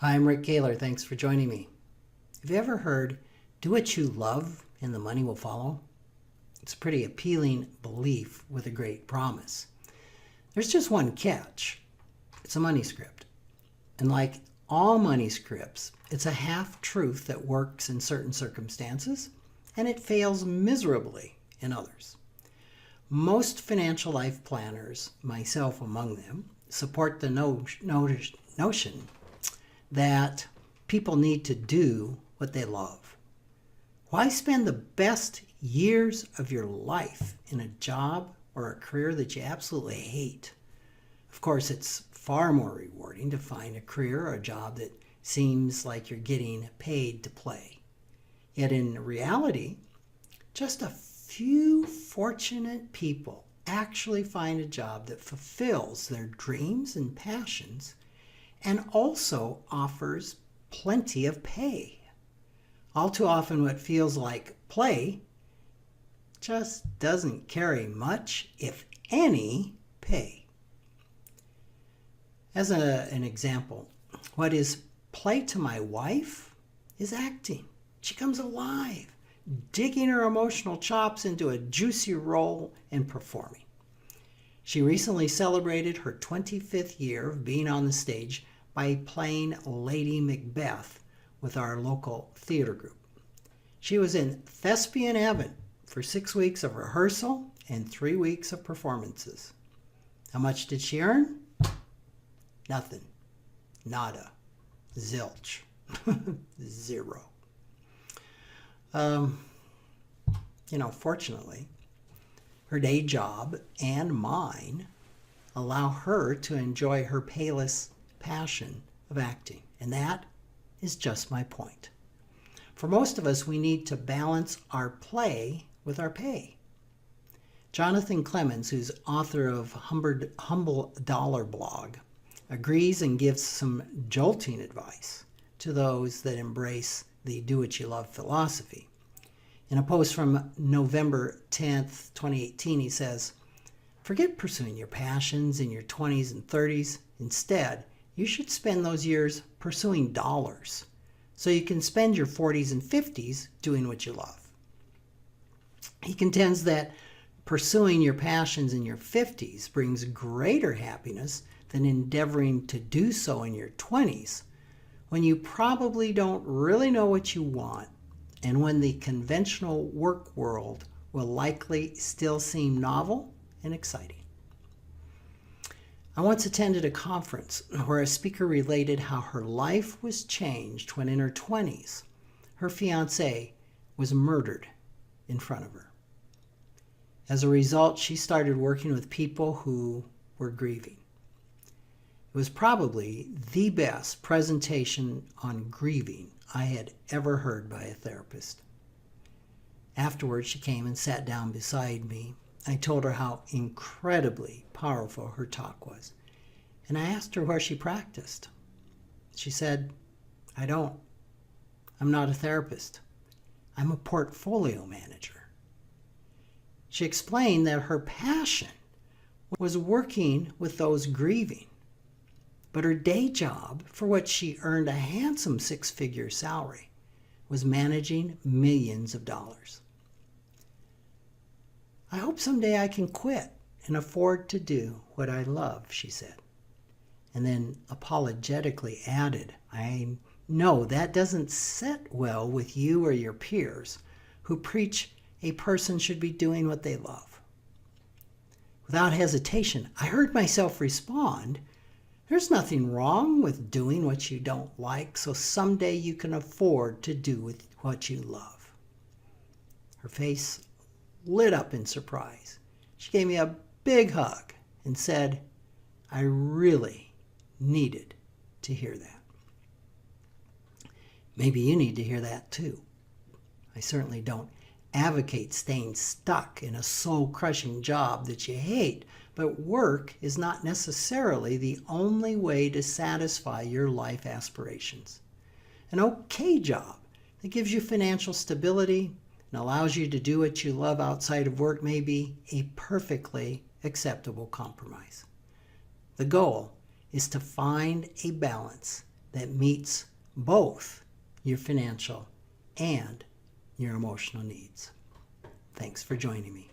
Hi, I'm Rick Kaler. Thanks for joining me. Have you ever heard, do what you love and the money will follow? It's a pretty appealing belief with a great promise. There's just one catch. It's a money script. And like all money scripts, it's a half-truth that works in certain circumstances and it fails miserably in others. Most financial life planners, myself among them, support the notion that people need to do what they love. Why spend the best years of your life in a job or a career that you absolutely hate? Of course, it's far more rewarding to find a career or a job that seems like you're getting paid to play. Yet in reality, just a few fortunate people actually find a job that fulfills their dreams and passions and also offers plenty of pay. All too often what feels like play just doesn't carry much, if any, pay. As an example, what is play to my wife is acting. She comes alive, digging her emotional chops into a juicy role and performing. She recently celebrated her 25th year of being on the stage by playing Lady Macbeth with our local theater group. She was in thespian heaven for 6 weeks of rehearsal and 3 weeks of performances. How much did she earn? Nothing. Nada. Zilch. Zero. Fortunately, her day job and mine allow her to enjoy her payless passion of acting. And that is just my point. For most of us, we need to balance our play with our pay. Jonathan Clemens, who's author of Humble Dollar Blog, agrees and gives some jolting advice to those that embrace the do-what-you-love philosophy. In a post from November 10th, 2018, he says, "Forget pursuing your passions in your 20s and 30s. Instead, you should spend those years pursuing dollars so you can spend your 40s and 50s doing what you love." He contends that pursuing your passions in your 50s brings greater happiness than endeavoring to do so in your 20s, when you probably don't really know what you want and when the conventional work world will likely still seem novel and exciting. I once attended a conference where a speaker related how her life was changed when in her 20s, her fiancé was murdered in front of her. As a result, she started working with people who were grieving. It was probably the best presentation on grieving I had ever heard by a therapist. Afterwards, she came and sat down beside me. I told her how incredibly powerful her talk was, and I asked her where she practiced. She said, "I don't. I'm not a therapist. I'm a portfolio manager." She explained that her passion was working with those grieving, but her day job, for which she earned a handsome six-figure salary, was managing millions of dollars. "I hope someday I can quit and afford to do what I love," she said. And then apologetically added, "I know that doesn't sit well with you or your peers who preach a person should be doing what they love." Without hesitation, I heard myself respond, "There's nothing wrong with doing what you don't like, so someday you can afford to do what you love." Her face lit up in surprise. She gave me a big hug and said, "I really needed to hear that." Maybe you need to hear that too. I certainly don't advocate staying stuck in a soul-crushing job that you hate, but work is not necessarily the only way to satisfy your life aspirations. An okay job that gives you financial stability and allows you to do what you love outside of work may be a perfectly acceptable compromise. The goal is to find a balance that meets both your financial and your emotional needs. Thanks for joining me.